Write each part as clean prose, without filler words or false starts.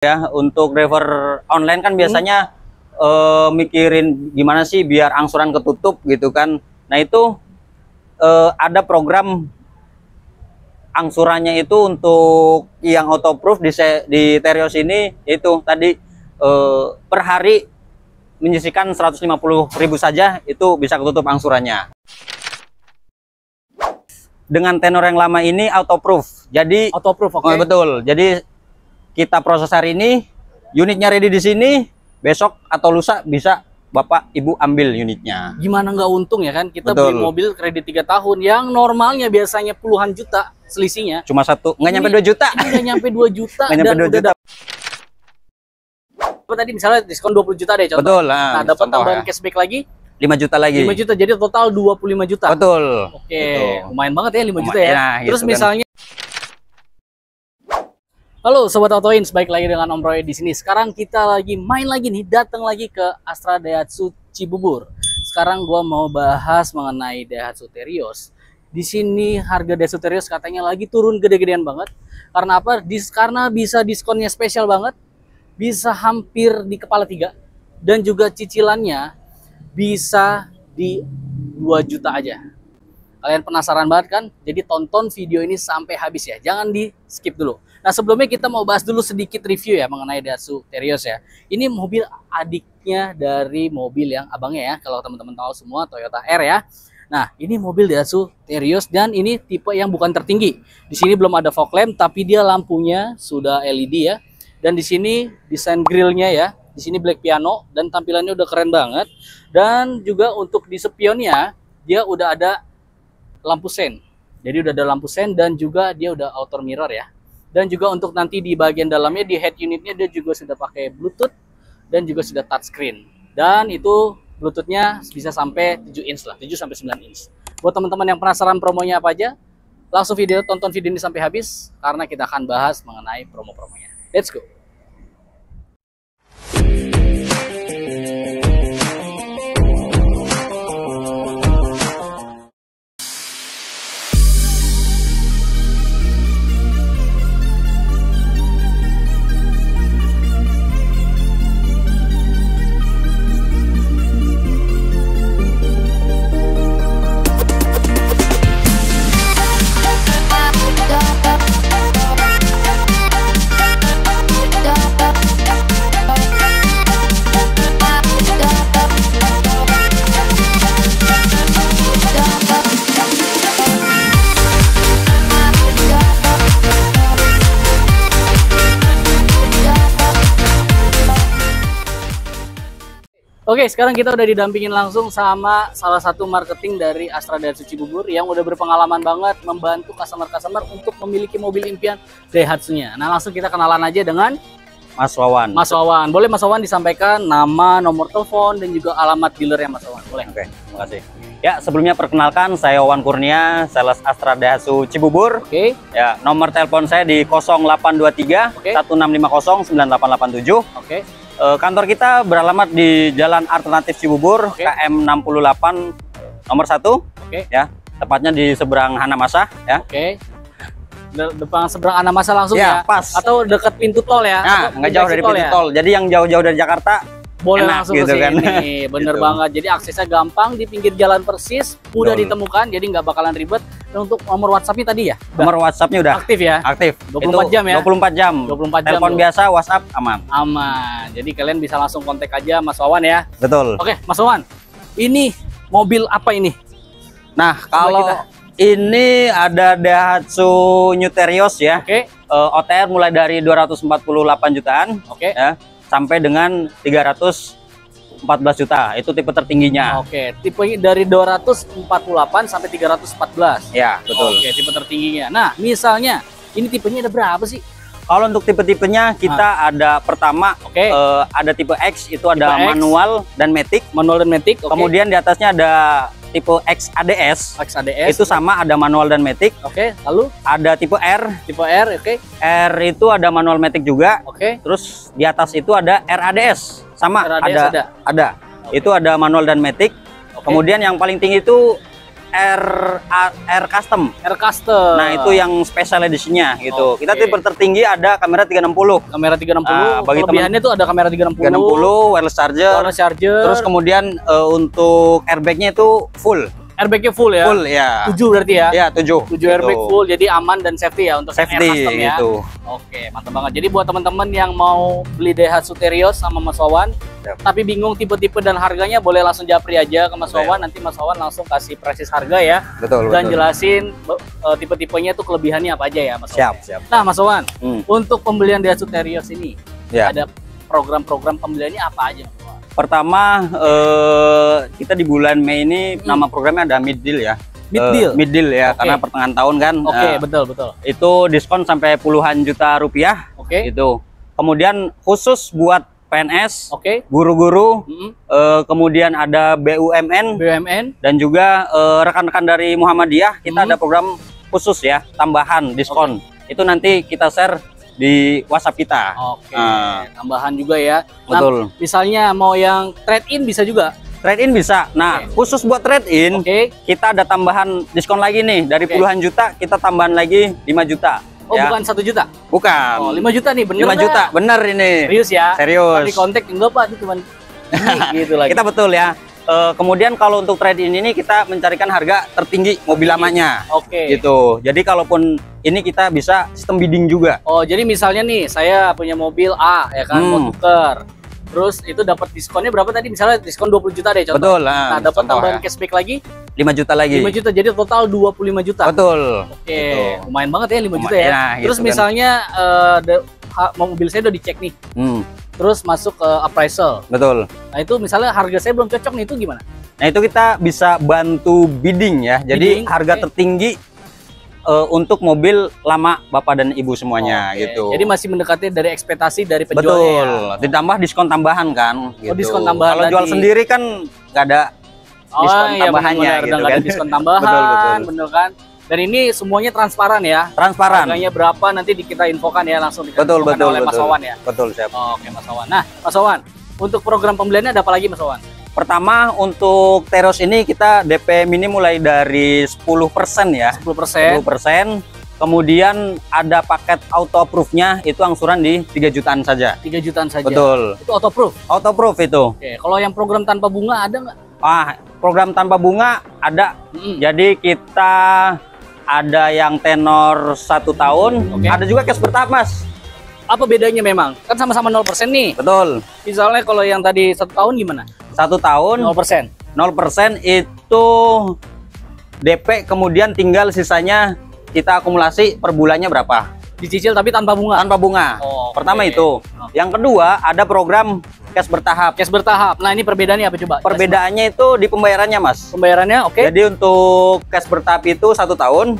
Ya, untuk driver online kan biasanya mikirin gimana sih biar angsuran ketutup gitu kan. Nah itu ada program angsurannya itu untuk yang autoproof di Terios ini, itu tadi per hari menyisihkan 150.000 saja itu bisa ketutup angsurannya. Dengan tenor yang lama ini autoproof. Jadi Autoproof, oke. betul. Jadi kita proses hari ini, unitnya ready di sini, besok atau lusa bisa Bapak Ibu ambil unitnya. Gimana nggak untung ya kan? Kita Betul. beli mobil kredit 3 tahun yang normalnya biasanya puluhan juta selisihnya. Cuma satu, nggak nyampe 2 juta. Ini nggak nyampe 2 juta. Nggak nyampe 2 juta. Apa tadi misalnya diskon 20 juta deh contoh. Betul. Nah, dapat contoh tambahan ya. cashback lagi 5 juta lagi. 5 juta, jadi total 25 juta. Betul. Oke, Gitu. lumayan banget ya 5 juta ya. Nah, Terus gitu kan. misalnya halo Sobat Autoins, baik lagi dengan Om Roy di sini. Sekarang kita lagi main lagi nih, datang lagi ke Astra Daihatsu Cibubur. Sekarang gua mau bahas mengenai Daihatsu Terios. Di sini harga Daihatsu Terios katanya lagi turun gede-gedean banget. Karena apa? Karena bisa diskonnya spesial banget. Bisa hampir di kepala 3 dan juga cicilannya bisa di 2 juta aja. Kalian penasaran banget kan? Jadi tonton video ini sampai habis ya. Jangan di skip dulu. Nah, sebelumnya kita mau bahas dulu sedikit review ya mengenai Daihatsu Terios ya. Ini mobil adiknya dari mobil yang abangnya ya. Kalau teman-teman tahu semua, Toyota R ya. Nah, ini mobil Daihatsu Terios dan ini tipe yang bukan tertinggi. Di sini belum ada fog lamp, tapi dia lampunya sudah LED ya. Dan di sini desain grillnya ya. Di sini black piano dan tampilannya udah keren banget. Dan juga untuk di spionnya dia udah ada lampu sen. Jadi udah ada lampu sen dan juga dia udah outer mirror ya. Dan juga untuk nanti di bagian dalamnya di head unitnya dia juga sudah pakai Bluetooth dan juga sudah touchscreen. Dan itu Bluetoothnya bisa sampai 7 inch lah, 7 sampai 9 inch. Buat teman-teman yang penasaran promonya apa aja, langsung tonton video ini sampai habis karena kita akan bahas mengenai promo-promonya. Let's go. Oke, sekarang kita udah didampingin langsung sama salah satu marketing dari Astra Daihatsu Cibubur yang udah berpengalaman banget membantu customer-customer untuk memiliki mobil impian Daihatsu-nya. Nah, langsung kita kenalan aja dengan Mas Wawan. Mas Wawan. Boleh Mas Wawan disampaikan nama, nomor telepon, dan juga alamat dealer ya Mas Wawan? Boleh. Oke, terima kasih. Ya, sebelumnya perkenalkan saya Wawan Kurnia, sales Astra Daihatsu Cibubur. Oke. Ya, nomor telepon saya di 0823 Oke. 1650 9887. Oke. Kantor kita beralamat di Jalan Alternatif Cibubur, Oke. KM 68 nomor 1. Oke. Ya, tepatnya di seberang Hanamasa ya. Oke. Depan seberang Anamasa langsung Ya, ya? pas. Atau dekat pintu tol ya? Nah, Atau nggak jauh dari pintu ya? tol. Jadi yang jauh-jauh dari Jakarta Boleh enak langsung gitu ke kan. sini. Bener Gitu. banget. Jadi aksesnya gampang, di pinggir jalan persis, mudah Betul. ditemukan, jadi nggak bakalan ribet. Dan untuk nomor WhatsApp-nya tadi ya? Nomor WhatsApp-nya udah Aktif ya? aktif. 24 Itu jam ya? 24 jam. 24 jam Telepon loh. biasa, WhatsApp aman. Aman. Jadi kalian bisa langsung kontak aja Mas Wawan ya. Betul. Oke, Mas Wawan. Ini mobil apa ini? Nah, kalau kita- ini ada Daihatsu New Terios ya. Oke. OTR mulai dari 248 jutaan Oke. ya sampai dengan 314 juta. Itu tipe tertingginya. Oke, tipe dari 248 sampai 314. Ya, betul. Oke, tipe tertingginya. Nah, misalnya ini tipenya ada berapa sih? Kalau untuk tipe-tipenya kita ada pertama Oke. ada tipe X, itu ada Tipe X. manual dan matic. Manual dan matic. Oke. Kemudian di atasnya ada tipe X ADS. XADS. Itu sama, ada manual dan matic. Oke, lalu Ada tipe R. tipe R, oke. R itu ada manual matic juga. Oke. Terus di atas itu ada RADS. Sama RADS ada. Itu ada manual dan matic. Oke. Kemudian yang paling tinggi itu R Custom. R Custom. Nah, itu yang special editionnya gitu. Oke. Kita tipe tertinggi ada kamera 360. Kamera 360. Bagi Kelebihannya tuh ada kamera 360. 360 wireless charger. Wireless charger. Terus kemudian untuk airbagnya itu full. Airbagnya full ya? Full ya. 7 berarti ya? Ya 7. 7 airbag full, jadi aman dan safety ya untuk Safety R Custom ya. gitu. Oke, mantap banget. Jadi buat teman-teman yang mau beli Daihatsu Terios sama Mas Wawan, tapi bingung tipe-tipe dan harganya, boleh langsung japri aja ke Mas Wawan. Nanti Mas Wawan langsung kasih presis harga ya. Betul. Dan jelasin tipe-tipenya itu kelebihannya apa aja ya Mas Wawan. Siap. Nah Mas Wawan, untuk pembelian Daihatsu Terios ini, Ya. ada program-program pembeliannya apa aja Mas Wawan? Pertama, kita di bulan Mei ini nama programnya ada mid deal ya. Mid deal ya, karena pertengahan tahun kan. Oke, betul. Itu diskon sampai puluhan juta rupiah. Oke. Itu. Kemudian khusus buat PNS, guru-guru, kemudian ada BUMN, dan juga rekan-rekan dari Muhammadiyah. Kita ada program khusus ya, tambahan diskon. Itu nanti kita share di WhatsApp kita. Oke. Tambahan juga ya. Betul. Nah, misalnya mau yang trade-in bisa juga. Trade-in bisa. Nah, khusus buat trade-in, kita ada tambahan diskon lagi nih. Dari puluhan juta, kita tambahan lagi 5 juta. Oh, ya. bukan 1 juta? Bukan. Oh, 5 juta nih, bener 5 juta, bener ini. Serius ya? Serius. Di kontak enggak Pak, itu cuma gitu lagi. Kita betul ya. Kemudian kalau untuk trade-in ini kita mencarikan harga tertinggi mobil lamanya. Gitu. Jadi kalaupun ini kita bisa sistem bidding juga. Oh, jadi misalnya nih, saya punya mobil A ya kan, mau tuker. Terus itu dapat diskonnya berapa tadi? Misalnya diskon 20 juta deh contoh. Betul. Nah, dapat tambahan cashback lagi 5 juta lagi. 5 juta, jadi total 25 juta. Betul. Oke, lumayan banget ya 5 juta ya. Nah, terus gitu misalnya mobil saya udah dicek nih. Terus masuk ke appraisal. Betul. Nah, itu misalnya harga saya belum cocok nih, itu gimana? Nah, itu kita bisa bantu bidding ya. Jadi harga tertinggi untuk mobil lama Bapak dan Ibu semuanya gitu. Jadi masih mendekati dari ekspektasi dari penjualnya. Betul. Ya? Ditambah diskon tambahan kan gitu. Diskon tambahan. Kalau jual sendiri kan nggak ada diskon tambahannya benar, gitu kan. ada diskon tambahan, bener kan? Dan ini semuanya transparan ya. Transparan. Harganya berapa nanti kita infokan ya, langsung betul oleh Mas Wawan ya. Betul, siap. Oke, Mas Wawan. Nah, Mas Wawan, untuk program pembeliannya ada apa lagi Mas Wawan? Pertama, untuk Terios ini kita DP mini mulai dari 10% ya. 10%. Kemudian ada paket auto approve-nya, itu angsuran di 3 jutaan saja. 3 jutaan saja. Betul. Itu auto approve. Auto approve itu. Oke, kalau yang program tanpa bunga ada nggak? Program tanpa bunga ada. Jadi kita ada yang tenor 1 tahun, ada juga cash bertahap, Mas. Apa bedanya memang? Kan sama-sama 0% nih. Betul. Misalnya kalau yang tadi 1 tahun gimana? 1 tahun 0%. 0% itu DP, kemudian tinggal sisanya kita akumulasi per bulannya berapa. Dicicil tapi tanpa bunga? Tanpa bunga. Pertama itu. Yang kedua ada program cash bertahap. Cash bertahap. Nah, ini perbedaannya apa coba? Perbedaannya itu di pembayarannya, Mas. Pembayarannya Jadi untuk cash bertahap itu 1 tahun.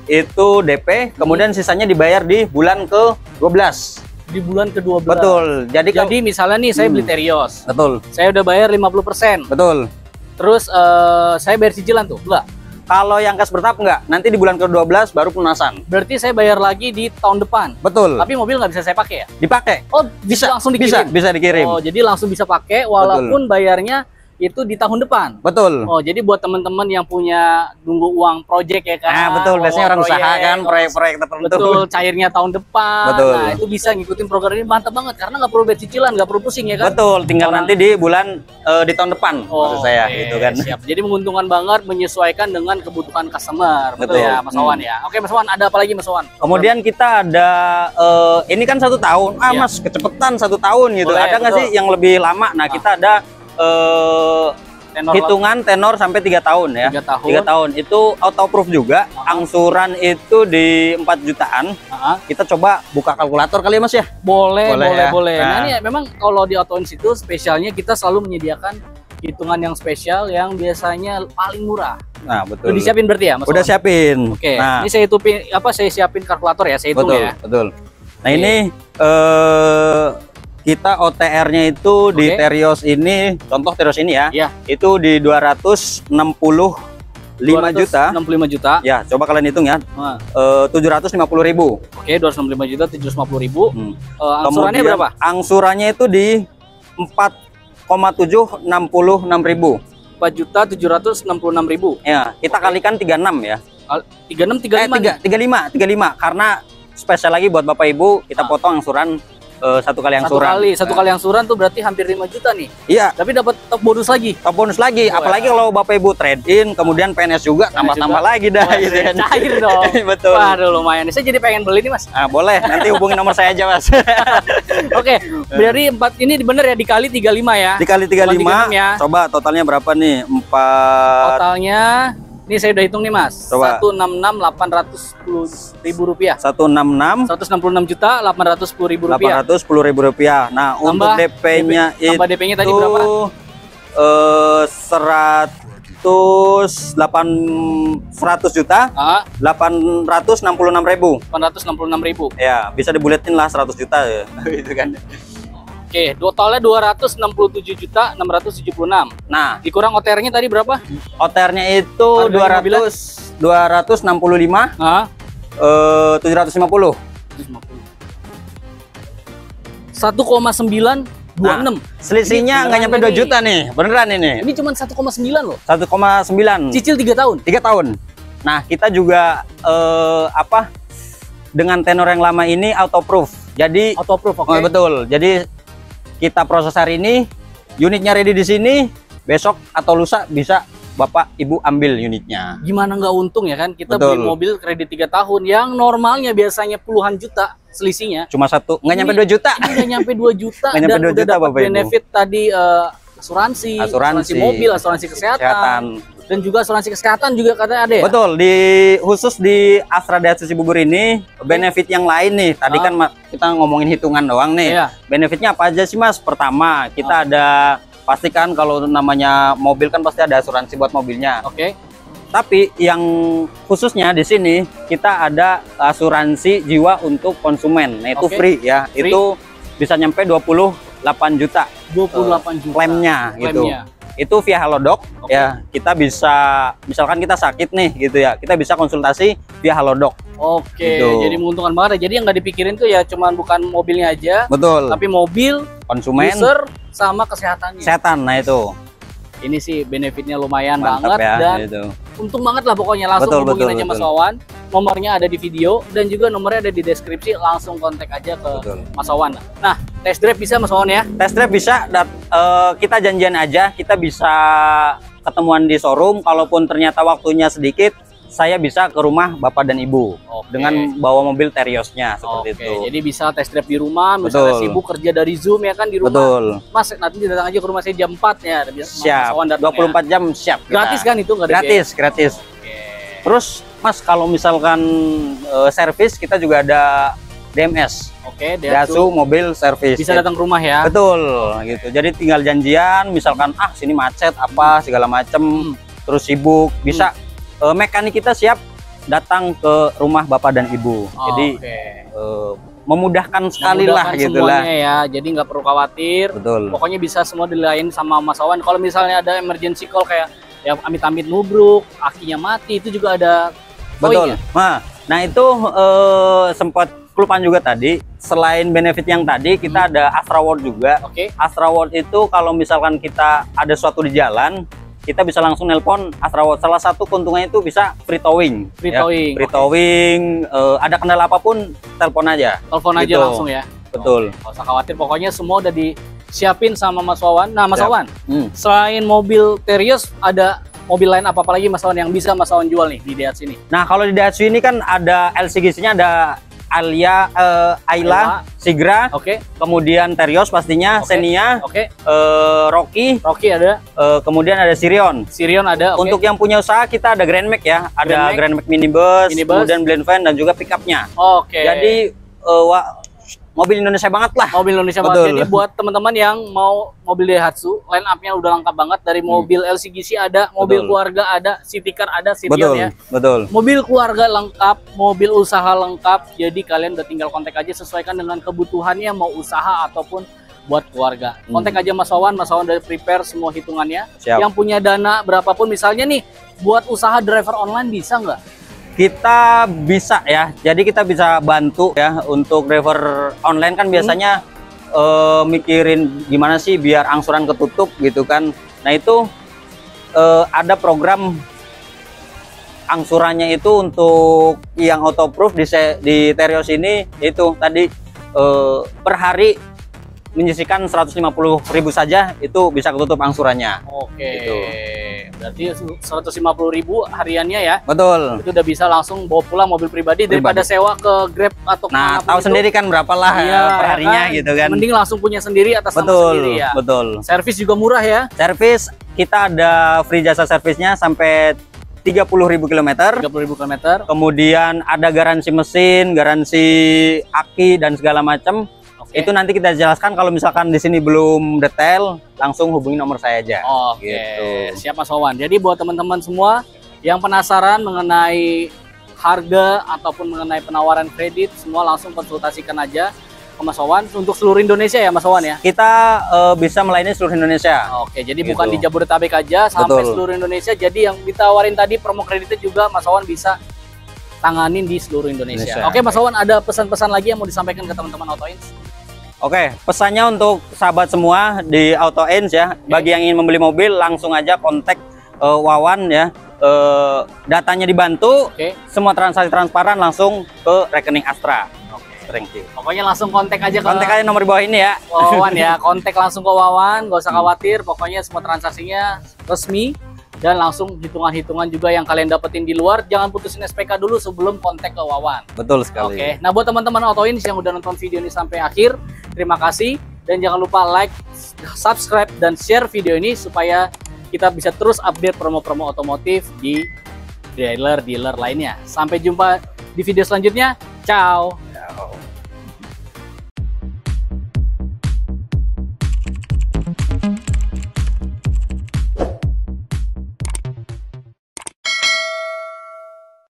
Itu DP, kemudian sisanya dibayar di bulan ke-12. Di bulan ke-12. Betul. Jadi misalnya nih saya beli Terios. Betul. Saya udah bayar 50%. Betul. Terus saya bayar cicilan tuh? Enggak. Kalau yang cash bertahap enggak, nanti di bulan ke-12 baru pelunasan. Berarti saya bayar lagi di tahun depan. Betul. Tapi mobil nggak bisa saya pakai ya? Dipakai. Oh, bisa langsung dikirim. Bisa dikirim. Oh, jadi langsung bisa pakai walaupun bayarnya itu di tahun depan. Betul. Oh, jadi buat teman-teman yang punya nunggu uang project ya kan. Nah, betul. Biasanya orang usaha kan, proyek-proyek tertentu. Betul, cairnya tahun depan. Betul. Nah, itu bisa ngikutin program ini, mantap banget karena nggak perlu bayar cicilan, nggak perlu pusing ya kan. Betul, tinggal nanti di bulan di tahun depan maksud saya gitu kan. Siap. Jadi menguntungkan banget, menyesuaikan dengan kebutuhan customer. Betul ya, Mas Wawan ya. Oke, Mas Wawan, ada apa lagi Mas Wawan? Kemudian kita ada ini kan 1 tahun. Mas, kecepetan 1 tahun gitu. Ada nggak sih yang lebih lama? Nah, kita ada hitungan tenor sampai 3 tahun ya. 3 tahun itu auto approve juga. Angsuran itu di 4 jutaan. Kita coba buka kalkulator kali ya, Mas ya. Boleh. Ya. Nah, ini memang kalau di Auto Ins itu spesialnya kita selalu menyediakan hitungan yang spesial yang biasanya paling murah. Nah, betul. Udah disiapin berarti ya, Mas? Udah siapin. Oke. Nah, ini saya siapin kalkulator ya, saya hitung ya. Betul. Nah, ini kita OTR-nya itu di Terios ini, contoh Terios ini ya, itu di 265 juta. 65 juta. Ya, coba kalian hitung ya. 750.000. Oke, 265 juta, 750.000. Angsurannya berapa? Angsurannya itu di 4,766.000. 4.766.000. Ya, kita kalikan 36 ya. 36 35 35 karena spesial lagi buat Bapak Ibu, kita potong angsuran satu kali angsuran. Satu kali angsuran tuh berarti hampir 5 juta nih. Iya. Tapi dapat top bonus lagi. Top bonus lagi, apalagi kalau Bapak Ibu trade in, kemudian PNS juga tambah-tambah lagi dah. Gitu kan. Cair dong. Betul. Waduh, lumayan. Saya jadi pengen beli nih, Mas. Ah, boleh, nanti hubungin nomor saya aja, Mas. Oke, berarti 4 ini bener ya dikali 35 ya. Dikali 35 ya. Coba totalnya berapa nih? 4. Totalnya ini saya udah hitung nih, Mas. 166.810.000 rupiah. 166.810.000 rupiah. 810.000 rupiah. Nah, untuk DP-nya itu tambah DP-nya tadi berapa? 100 juta. 866.000. 866.000. Ya, bisa dibuletin lah 100 juta ya. Itu kan. Oke, totalnya 267.676. Nah, dikurang OTR-nya tadi berapa? OTR-nya itu 265. 750. 1,926. Nah, selisihnya nggak nyampe 2 juta nih, beneran ini. Ini cuma 1,9 loh. 1,9. Cicil 3 tahun. 3 tahun. Nah, kita juga dengan tenor yang lama ini auto proof. Jadi auto proof, oke. Betul. Jadi kita proses hari ini, unitnya ready di sini, besok atau lusa bisa Bapak Ibu ambil unitnya. Gimana nggak untung ya kan? Kita Betul. beli mobil kredit 3 tahun yang normalnya biasanya puluhan juta selisihnya. Cuma satu, nggak nyampe 2 juta. Ini nggak nyampe 2 juta Nggak nyampe dan 2 udah juta, dapat Bapak Ibu. benefit tadi asuransi mobil, asuransi kesehatan. Dan juga asuransi kesehatan juga katanya ada ya? Betul, khusus di Astra Daihatsu Cibubur ini benefit yang lain nih. Tadi kan kita ngomongin hitungan doang nih. Iya. Benefitnya apa aja sih, Mas? Pertama, kita ada pastikan kalau namanya mobil kan pasti ada asuransi buat mobilnya. Oke. Tapi yang khususnya di sini kita ada asuransi jiwa untuk konsumen. Nah, itu free ya. Free. Itu bisa nyampe 28 juta. 28 juta. Klaimnya gitu. Itu via Halodoc ya. Kita bisa, misalkan kita sakit nih gitu ya, kita bisa konsultasi via Halodoc. Oke, gitu. jadi menguntungkan banget ya. Jadi yang nggak dipikirin tuh ya cuman bukan mobilnya aja. Betul. Tapi mobil, konsumen, user, sama kesehatannya. Kesehatan, nah itu. Ini sih benefitnya lumayan Mantap banget ya, dan gitu. Untung banget lah pokoknya. Langsung hubungin aja Mas Wawan. Nomornya ada di video dan juga nomornya ada di deskripsi. Langsung kontak aja ke Mas Wawan. Nah, test drive bisa Mas Wawan ya? Test drive bisa. Kita janjian aja. Kita bisa ketemuan di showroom. Kalaupun ternyata waktunya sedikit, saya bisa ke rumah Bapak dan Ibu dengan bawa mobil Teriosnya seperti itu. Jadi bisa test drive di rumah, misalnya sibuk kerja dari Zoom ya kan di rumah. Betul. Mas, nanti datang aja ke rumah saya jam 4 ya. Siap. 24 jam siap. Gratis kan itu? Nggak ada gratis. Terus Mas, kalau misalkan servis, kita juga ada DMS. Daihatsu Mobil Service. Bisa datang ke rumah ya? Betul, gitu. Jadi tinggal janjian, misalkan sini macet apa segala macem, terus sibuk, bisa mekanik kita siap datang ke rumah Bapak dan Ibu. Jadi memudahkan sekali lah gitu lah ya. Jadi nggak perlu khawatir. Betul. Pokoknya bisa semua dilayain sama Mas Wawan. Kalau misalnya ada emergency call kayak ya amit-amit nubruk, akinya mati, itu juga ada. Betul. Nah itu sempat kelupaan juga tadi. Selain benefit yang tadi, kita ada Astra World juga. Astra World itu kalau misalkan kita ada suatu di jalan, kita bisa langsung nelpon Astra World. Salah satu keuntungannya itu bisa free towing. Free towing. Ada kendala apapun, telepon aja. Telepon aja langsung ya. Betul. Nggak usah khawatir, pokoknya semua udah disiapin sama Mas Wawan. Nah, Mas Wawan, selain mobil Terios, ada mobil lain apa lagi Mas Wawan yang bisa Mas Wawan jual nih di Daihatsu ini? Nah, kalau di Daihatsu ini kan ada LCGC-nya, ada Ayla, Sigra, kemudian Terios pastinya, Xenia, Rocky ada, kemudian ada Sirion ada. Untuk yang punya usaha kita ada Grand Max ya, ada Grand Max minibus, kemudian blend van dan juga pickupnya. Jadi mobil Indonesia banget lah. Mobil Indonesia banget. Jadi buat teman-teman yang mau mobil Daihatsu, line up-nya udah lengkap banget. Dari mobil LCGC ada, mobil keluarga ada, city car ada, Sirion ya. Mobil keluarga lengkap, mobil usaha lengkap. Jadi kalian udah tinggal kontak aja, sesuaikan dengan kebutuhannya, mau usaha ataupun buat keluarga. Kontak aja Mas Wawan udah prepare semua hitungannya. Yang punya dana berapapun, misalnya nih buat usaha driver online bisa nggak? Kita bisa ya, jadi kita bisa bantu ya. Untuk driver online kan biasanya mikirin gimana sih biar angsuran ketutup gitu kan. Nah itu ada program angsurannya itu untuk yang autoproof di Terios ini, itu tadi per hari menyisihkan 150.000 saja itu bisa ketutup angsurannya. Oke. Gitu. Berarti 150.000 hariannya ya. Betul. Itu udah bisa langsung bawa pulang mobil pribadi daripada sewa ke Grab atau nah, tahu sendiri kan berapa lah per harinya kan? Gitu kan. Mending langsung punya sendiri atas nama sendiri ya. Betul. Servis juga murah ya. Servis kita ada free jasa servisnya sampai 30.000 km. 30.000 km. Kemudian ada garansi mesin, garansi aki dan segala macam. Itu nanti kita jelaskan, kalau misalkan di sini belum detail, langsung hubungi nomor saya aja. Oke, gitu. Siap Mas Wawan. Jadi buat teman-teman semua yang penasaran mengenai harga ataupun mengenai penawaran kredit, semua langsung konsultasikan aja ke Mas Wawan untuk seluruh Indonesia ya Mas Wawan ya? Kita bisa melayani seluruh Indonesia. Oke, jadi gitu. Bukan di Jabodetabek aja, sampai seluruh Indonesia. Jadi yang ditawarin tadi promo kreditnya juga Mas Wawan bisa tanganin di seluruh Indonesia. Oke Mas Wawan, ada pesan-pesan lagi yang mau disampaikan ke teman-teman AutoIns? Oke, pesannya untuk sahabat semua di AutoIns ya, bagi yang ingin membeli mobil langsung aja kontak Wawan ya. Datanya dibantu, semua transaksi transparan langsung ke rekening Astra. Thank you. Pokoknya langsung kontak aja nomor di bawah ini ya. Wawan ya, kontak langsung ke Wawan, gak usah khawatir, pokoknya semua transaksinya resmi. Dan langsung hitungan-hitungan juga yang kalian dapetin di luar, jangan putusin SPK dulu sebelum kontak ke Wawan. Betul sekali. Oke, nah buat teman-teman AutoIns yang udah nonton video ini sampai akhir, terima kasih. Dan jangan lupa like, subscribe, dan share video ini supaya kita bisa terus update promo-promo otomotif di dealer-dealer lainnya. Sampai jumpa di video selanjutnya. Ciao!